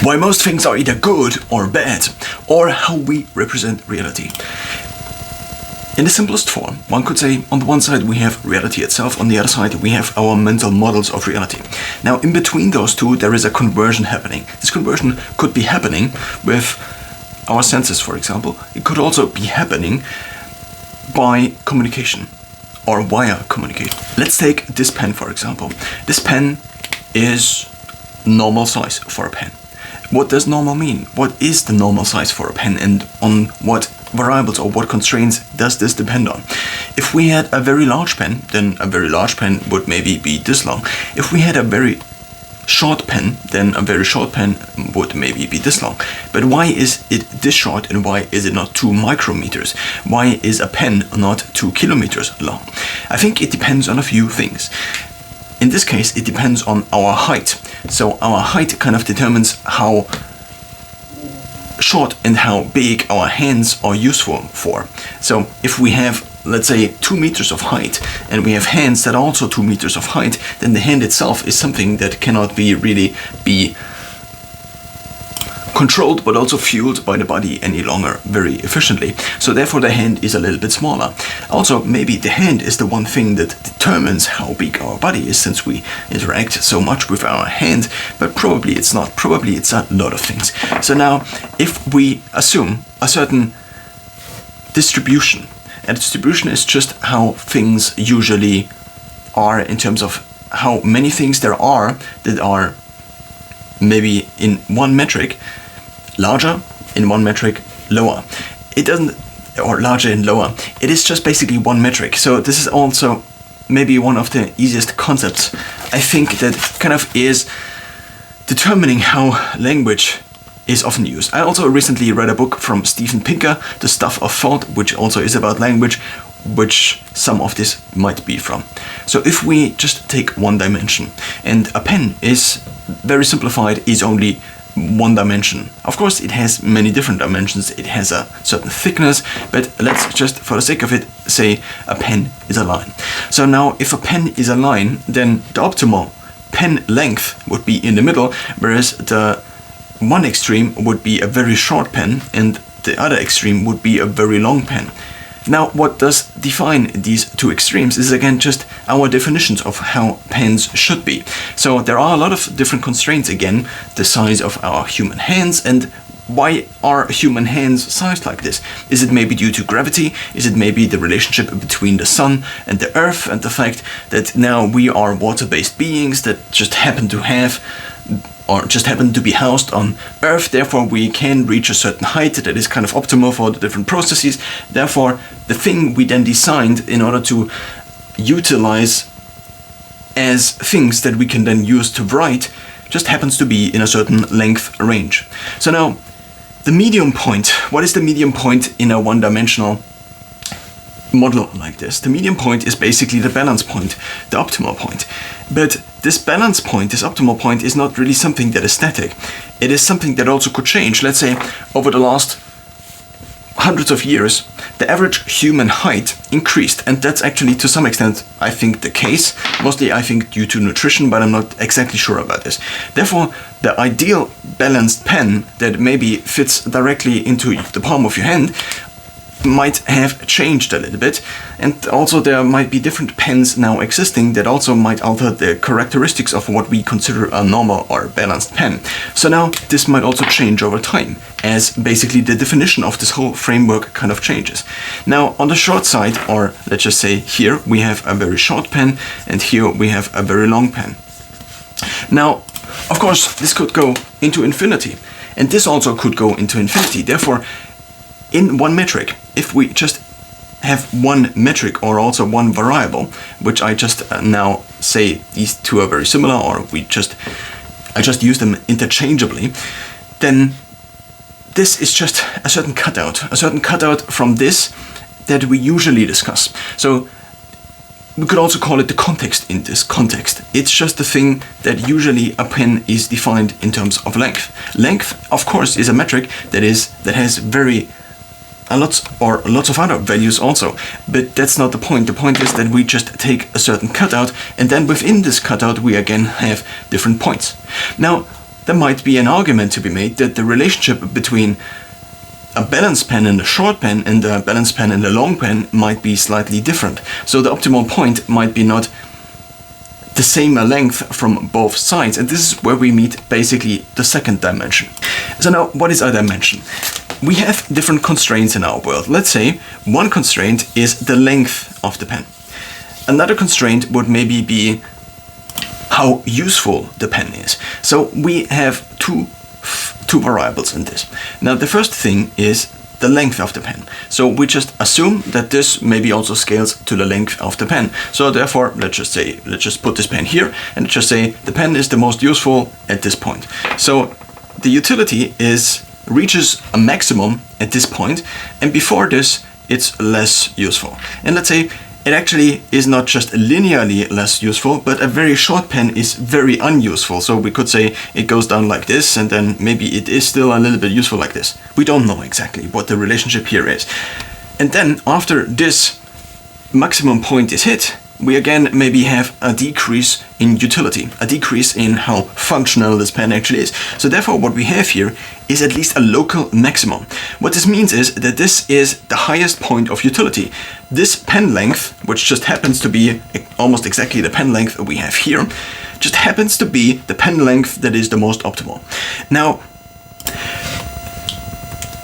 Why most things are either good or bad, or how we represent reality. In the simplest form, one could say on the one side we have reality itself, on the other side we have our mental models of reality. Now in between those two there is a conversion happening. This conversion could be happening with our senses, for example. It could also be happening by communication or via communication. Let's take this pen, for example. This pen is normal size for a pen. What does normal mean? What is the normal size for a pen, and on what variables or what constraints does this depend on? If we had a very large pen, then a very large pen would maybe be this long. If we had a very short pen, then a very short pen would maybe be this long. But why is it this short, and why is it not 2 micrometers? Why is a pen not 2 kilometers long? I think it depends on a few things. In this case, it depends on our height. So our height kind of determines how short and how big our hands are useful for. So if we have, let's say, 2 meters of height, and we have hands that are also 2 meters of height, then the hand itself is something that cannot really be controlled but also fueled by the body any longer very efficiently. So therefore the hand is a little bit smaller. Also, maybe the hand is the one thing that determines how big our body is, since we interact so much with our hand, but probably it's not. Probably it's a lot of things. So now, if we assume a certain distribution, and distribution is just how things usually are in terms of how many things there are that are maybe in one metric larger, in one metric lower. It doesn't, or larger and lower. It is just basically one metric. So this is also maybe one of the easiest concepts, I think, that kind of is determining how language is often used. I also recently read a book from Steven Pinker, The Stuff of Thought, which also is about language, which some of this might be from. So if we just take one dimension, and a pen is very simplified, is only one dimension. Of course, it has many different dimensions. It has a certain thickness, but let's just, for the sake of it, say a pen is a line. So now, if a pen is a line, then the optimal pen length would be in the middle, whereas the one extreme would be a very short pen, and the other extreme would be a very long pen. Now, what does define these two extremes is again just our definitions of how pens should be. So there are a lot of different constraints again, the size of our human hands, and why are human hands sized like this? Is it maybe due to gravity? Is it maybe the relationship between the sun and the earth, and the fact that now we are water-based beings that just happen to have or just happen to be housed on Earth, therefore we can reach a certain height that is kind of optimal for the different processes. Therefore, the thing we then designed in order to utilize as things that we can then use to write just happens to be in a certain length range. So now, the medium point, what is the medium point in a one-dimensional model like this? The medium point is basically the balance point, the optimal point. But this balance point, this optimal point, is not really something that is static. It is something that also could change. Let's say over the last hundreds of years, the average human height increased, and that's actually to some extent, I think, the case. Mostly, I think, due to nutrition, but I'm not exactly sure about this. Therefore, the ideal balanced pen that maybe fits directly into the palm of your hand might have changed a little bit, and also there might be different pens now existing that also might alter the characteristics of what we consider a normal or balanced pen. So now this might also change over time, as basically the definition of this whole framework kind of changes. Now on the short side, or let's just say here, we have a very short pen, and here we have a very long pen. Now, of course, this could go into infinity, and this also could go into infinity. Therefore, in one metric, if we just have one metric or also one variable, which I just now say these two are very similar, or I just use them interchangeably, then this is just a certain cutout from this that we usually discuss. So we could also call it the context in this context. It's just the thing that usually a pen is defined in terms of length. Length, of course, is a metric that has lots of other values also, but that's not the point. The point is that we just take a certain cutout, and then within this cutout we again have different points. Now, there might be an argument to be made that the relationship between a balanced pen and a short pen and a balanced pen and a long pen might be slightly different. So the optimal point might be not the same length from both sides, and this is where we meet basically the second dimension. So now, what is our dimension? We have different constraints in our world. Let's say one constraint is the length of the pen. Another constraint would maybe be how useful the pen is. So we have two variables in this. Now the first thing is the length of the pen. So we just assume that this maybe also scales to the length of the pen. So therefore, let's just put this pen here and just say the pen is the most useful at this point. So the utility reaches a maximum at this point, and before this it's less useful. And let's say it actually is not just linearly less useful, but a very short pen is very unuseful. So we could say it goes down like this, and then maybe it is still a little bit useful like this. We don't know exactly what the relationship here is. And then after this maximum point is hit, we again maybe have a decrease in utility, a decrease in how functional this pen actually is. So therefore what we have here is at least a local maximum. What this means is that this is the highest point of utility. This pen length, which just happens to be almost exactly the pen length we have here, just happens to be the pen length that is the most optimal. Now,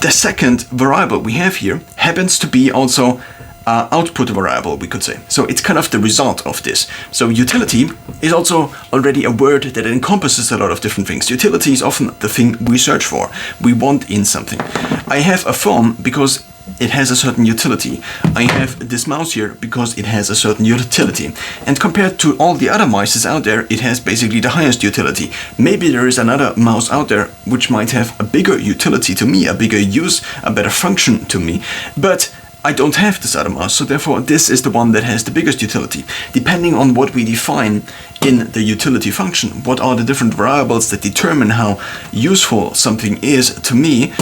the second variable we have here happens to be also output variable, we could say. So it's kind of the result of this. So utility is also already a word that encompasses a lot of different things. Utility is often the thing we search for, we want in something. I have a phone because it has a certain utility. I have this mouse here because it has a certain utility. And compared to all the other mices out there, it has basically the highest utility. Maybe there is another mouse out there which might have a bigger utility to me, a bigger use, a better function to me. But I don't have this other mouse, so therefore this is the one that has the biggest utility. Depending on what we define in the utility function, what are the different variables that determine how useful something is to me,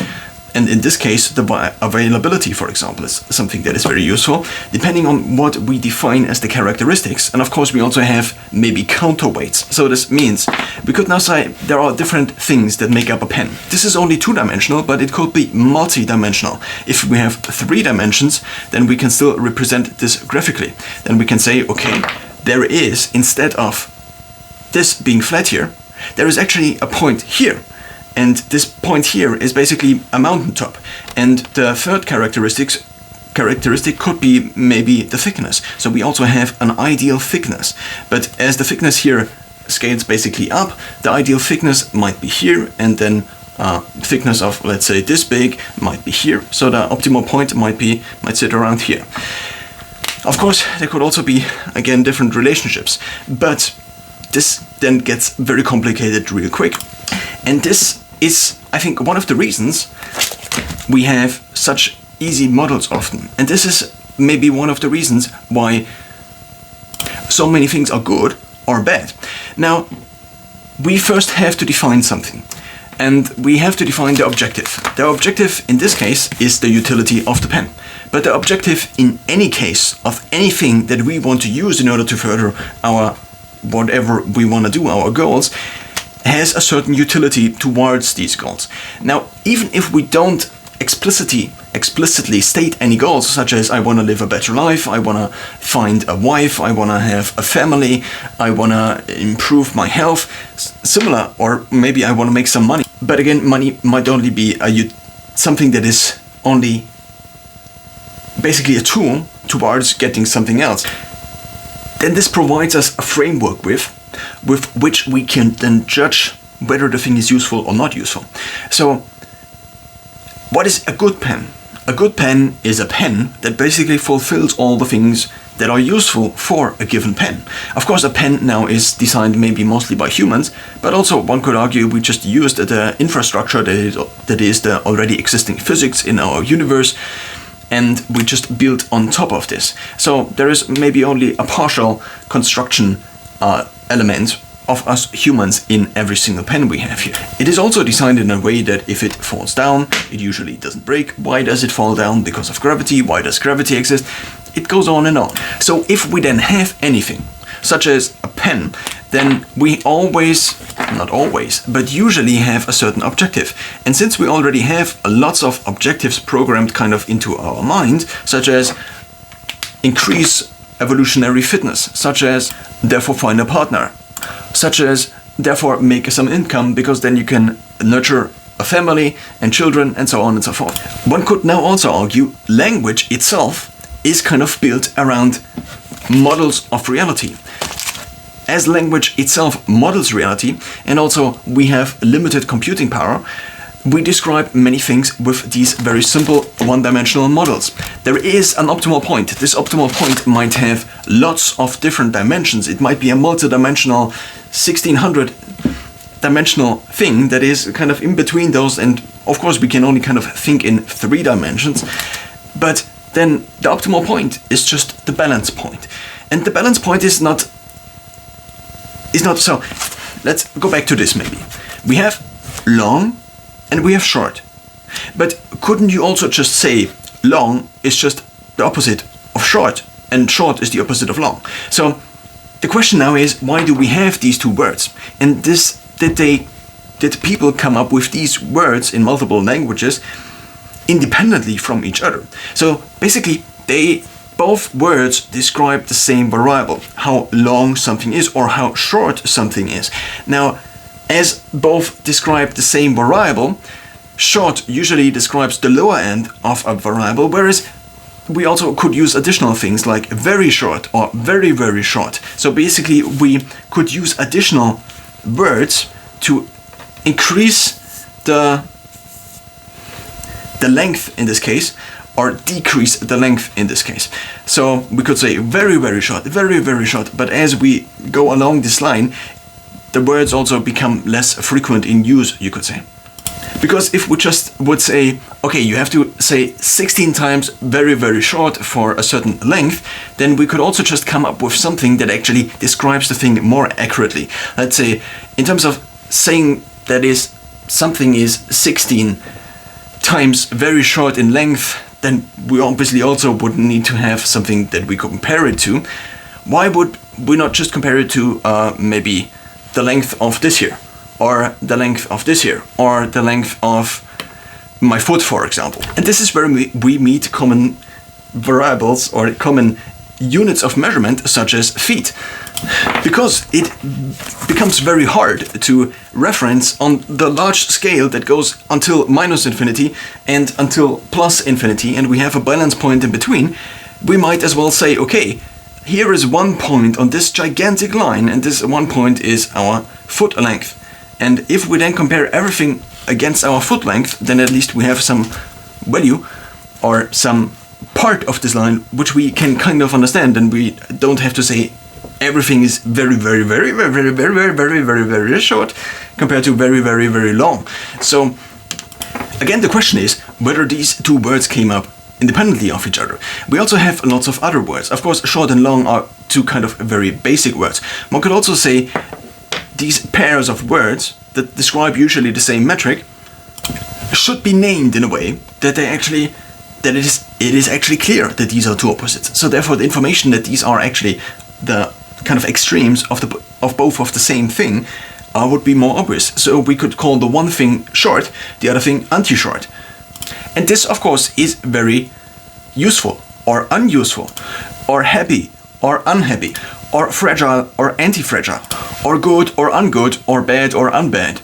and in this case the availability, for example, is something that is very useful, depending on what we define as the characteristics. And of course we also have maybe counterweights. So this means we could now say there are different things that make up a pen. This is only two-dimensional, but it could be multi-dimensional. If we have 3 dimensions, then we can still represent this graphically. Then we can say, okay, there is, instead of this being flat here, there is actually a point here. And this point here is basically a mountaintop. And the third characteristic could be maybe the thickness. So we also have an ideal thickness. But as the thickness here scales basically up, the ideal thickness might be here, and then thickness of, let's say, this big might be here. So the optimal point might sit around here. Of course, there could also be, again, different relationships. But this then gets very complicated real quick. And this is, I think, one of the reasons we have such easy models often. And this is maybe one of the reasons why so many things are good or bad. Now, we first have to define something. And we have to define the objective. The objective in this case is the utility of the pen. But the objective in any case of anything that we want to use in order to further our whatever we want to do, our goals, has a certain utility towards these goals. Now, even if we don't explicitly state any goals, such as I want to live a better life, I want to find a wife, I want to have a family, I want to improve my health, similar, or maybe I want to make some money. But again, money might only be something that is only basically a tool towards getting something else. Then this provides us a framework with which we can then judge whether the thing is useful or not useful. So, what is a good pen? A good pen is a pen that basically fulfills all the things that are useful for a given pen. Of course, a pen now is designed maybe mostly by humans, but also one could argue we just used the infrastructure that is the already existing physics in our universe, and we just built on top of this. So there is maybe only a partial construction element of us humans in every single pen we have here. It is also designed in a way that if it falls down, it usually doesn't break. Why does it fall down? Because of gravity. Why does gravity exist? It goes on and on. So if we then have anything, such as a pen, then we always, not always, but usually have a certain objective. And since we already have lots of objectives programmed kind of into our mind, such as increase evolutionary fitness, such as therefore find a partner, such as therefore make some income because then you can nurture a family and children and so on and so forth. One could now also argue language itself is kind of built around models of reality. As language itself models reality, and also we have limited computing power, we describe many things with these very simple one-dimensional models. There is an optimal point. This optimal point might have lots of different dimensions. It might be a multi-dimensional 1600 dimensional thing that is kind of in between those, and of course we can only kind of think in 3 dimensions. But then the optimal point is just the balance point. And the balance point is not so. Let's go back to this maybe. We have long and we have short. But couldn't you also just say long is just the opposite of short and short is the opposite of long? So the question now is, why do we have these 2 words? And did people come up with these words in multiple languages independently from each other? So basically both words describe the same variable, how long something is or how short something is. Now, as both describe the same variable, short usually describes the lower end of a variable, whereas we also could use additional things like very short or very, very short. So basically we could use additional words to increase the length in this case, or decrease the length in this case. So we could say very, very short, very, very short, but as we go along this line, the words also become less frequent in use, you could say. Because if we just would say, okay, you have to say 16 times very, very short for a certain length, then we could also just come up with something that actually describes the thing more accurately. Let's say, in terms of saying that is something is 16 times very short in length, then we obviously also would need to have something that we compare it to. Why would we not just compare it to maybe the length of this here, or the length of this here, or the length of my foot, for example? And this is where we meet common variables or common units of measurement, such as feet. Because it becomes very hard to reference on the large scale that goes until minus infinity and until plus infinity, and we have a balance point in between, we might as well say, okay, here is one point on this gigantic line, and this one point is our foot length. And if we then compare everything against our foot length, then at least we have some value or some part of this line which we can kind of understand, and we don't have to say everything is very, very, very, very, very, very, very, very, very, very short compared to very, very, very long. So again, the question is whether these 2 words came up independently of each other. We also have lots of other words. Of course, short and long are 2 kind of very basic words. One could also say these pairs of words that describe usually the same metric should be named in a way that it is actually clear that these are 2 opposites. So therefore the information that these are actually the kind of extremes of both of the same thing would be more obvious. So we could call the one thing short, the other thing anti-short. And this, of course, is very useful or unuseful, or happy or unhappy, or fragile or anti-fragile, or good or ungood, or bad or unbad.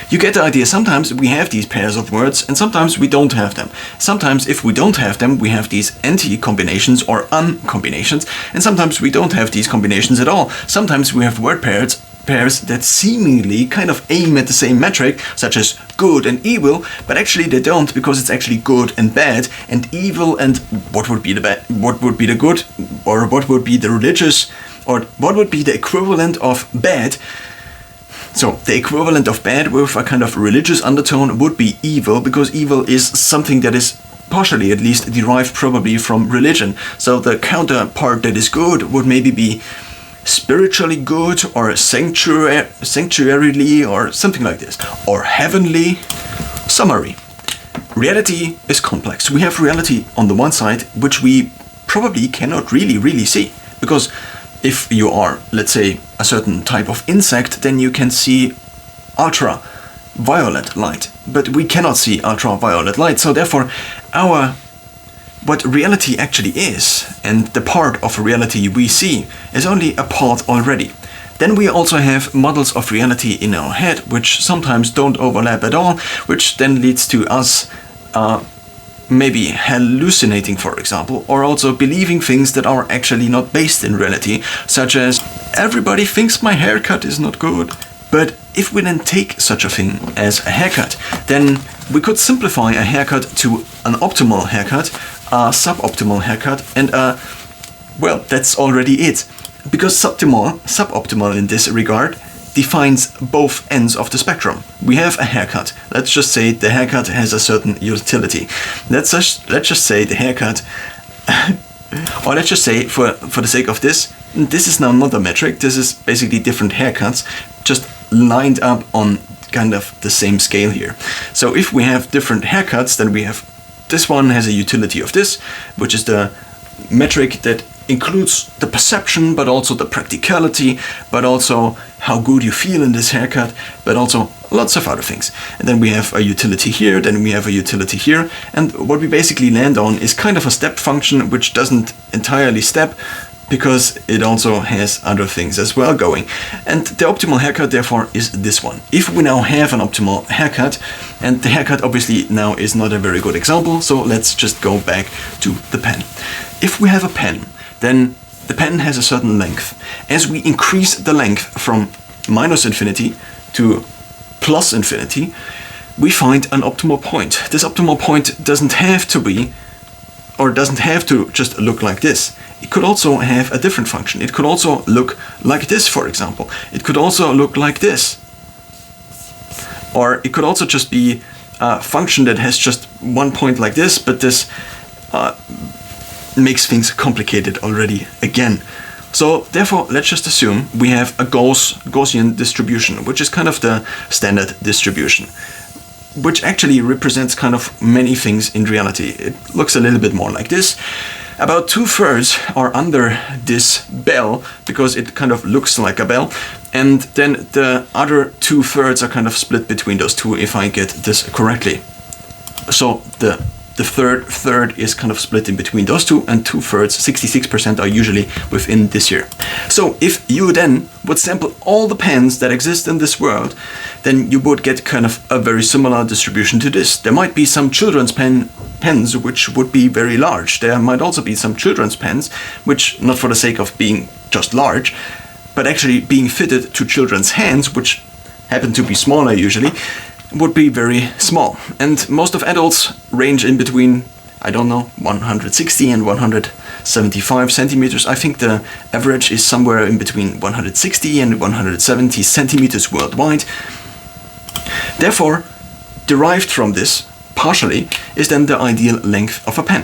You get the idea. Sometimes we have these pairs of words and sometimes we don't have them. Sometimes if we don't have them, we have these anti-combinations or uncombinations, and sometimes we don't have these combinations at all. Sometimes we have word pairs that seemingly kind of aim at the same metric, such as good and evil, but actually they don't, because it's actually good and bad, and evil and what would be the bad, what would be the good, or what would be the religious, or what would be the equivalent of bad. So the equivalent of bad with a kind of religious undertone would be evil, because evil is something that is partially at least derived probably from religion. So the counterpart that is good would maybe be spiritually good, or sanctuarily, or something like this, or heavenly. Summary. Reality is complex. We have reality on the one side, which we probably cannot really see, because If you are, let's say, a certain type of insect, then you can see ultraviolet light. But we cannot see ultraviolet light, so therefore what reality actually is, and the part of reality we see, is only a part already. Then we also have models of reality in our head, which sometimes don't overlap at all, which then leads to us maybe hallucinating, for example, or also believing things that are actually not based in reality, such as, everybody thinks my haircut is not good. But if we then take such a thing as a haircut, then we could simplify a haircut to an optimal haircut, a suboptimal haircut, and well, that's already it. Because suboptimal in this regard defines both ends of the spectrum. We have a haircut. Let's just say the haircut has a certain utility. Let's just say the haircut, or let's just say for the sake of this is now not a metric. This is basically different haircuts just lined up on kind of the same scale here. So if we have different haircuts, then we have this one has a utility of this, which is the metric that includes the perception, but also the practicality, but also how good you feel in this haircut, but also lots of other things. And then we have a utility here, then we have a utility here, and what we basically land on is kind of a step function which doesn't entirely step, because it also has other things as well going. And the optimal haircut therefore is this one. If we now have an optimal haircut, and the haircut obviously now is not a very good example, so let's just go back to the pen. If we have a pen, then the pen has a certain length. As we increase the length from -infinity to +infinity, we find an optimal point. This optimal point doesn't have to be, or doesn't have to just look like this. It could also have a different function. It could also look like this, for example. It could also look like this. Or it could also just be a function that has just one point like this, but this makes things complicated already again. So therefore, let's just assume we have a Gaussian distribution, which is kind of the standard distribution, which actually represents kind of many things in reality. It looks a little bit more like this. About 2/3 are under this bell, because it kind of looks like a bell, and then the other 2/3 are kind of split between those two, if I get this correctly. So the third is kind of split in between those two, and 2/3, 66%, are usually within this here. So if you then would sample all the pens that exist in this world, then you would get kind of a very similar distribution to this. There might be some children's pens which would be very large. There might also be some children's pens which, not for the sake of being just large, but actually being fitted to children's hands, which happen to be smaller usually, would be very small. And most of adults range in between, I don't know, 160 and 175 centimeters. I think the average is somewhere in between 160 and 170 centimeters worldwide. Therefore, derived from this, partially, is then the ideal length of a pen.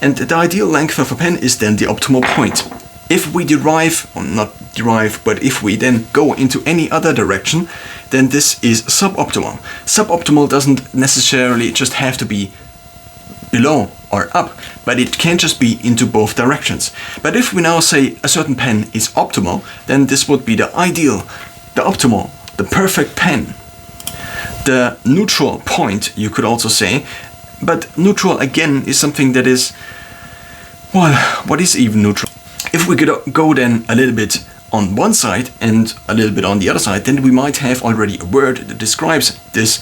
And the ideal length of a pen is then the optimal point. If we derive, or not derive, but if we then go into any other direction, then this is suboptimal. Suboptimal doesn't necessarily just have to be below or up, but it can just be into both directions. But if we now say a certain pen is optimal, then this would be the ideal, the optimal, the perfect pen. The neutral point, you could also say, but neutral again is something that is, well, what is even neutral? If we could go then a little bit on one side and a little bit on the other side, then we might have already a word that describes this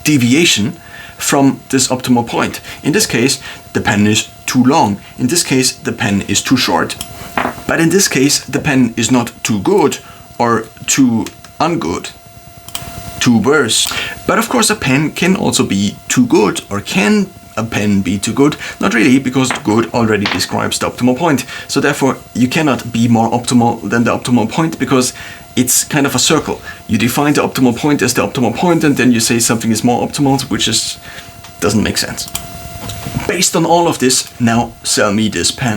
deviation from this optimal point. In this case, the pen is too long. In this case, the pen is too short. But in this case, the pen is not too good or too ungood, too worse. But of course, a pen can also be too good, or can a pen be too good? Not really, because good already describes the optimal point. So therefore, you cannot be more optimal than the optimal point, because it's kind of a circle. You define the optimal point as the optimal point, and then you say something is more optimal, which doesn't make sense. Based on all of this, now sell me this pen.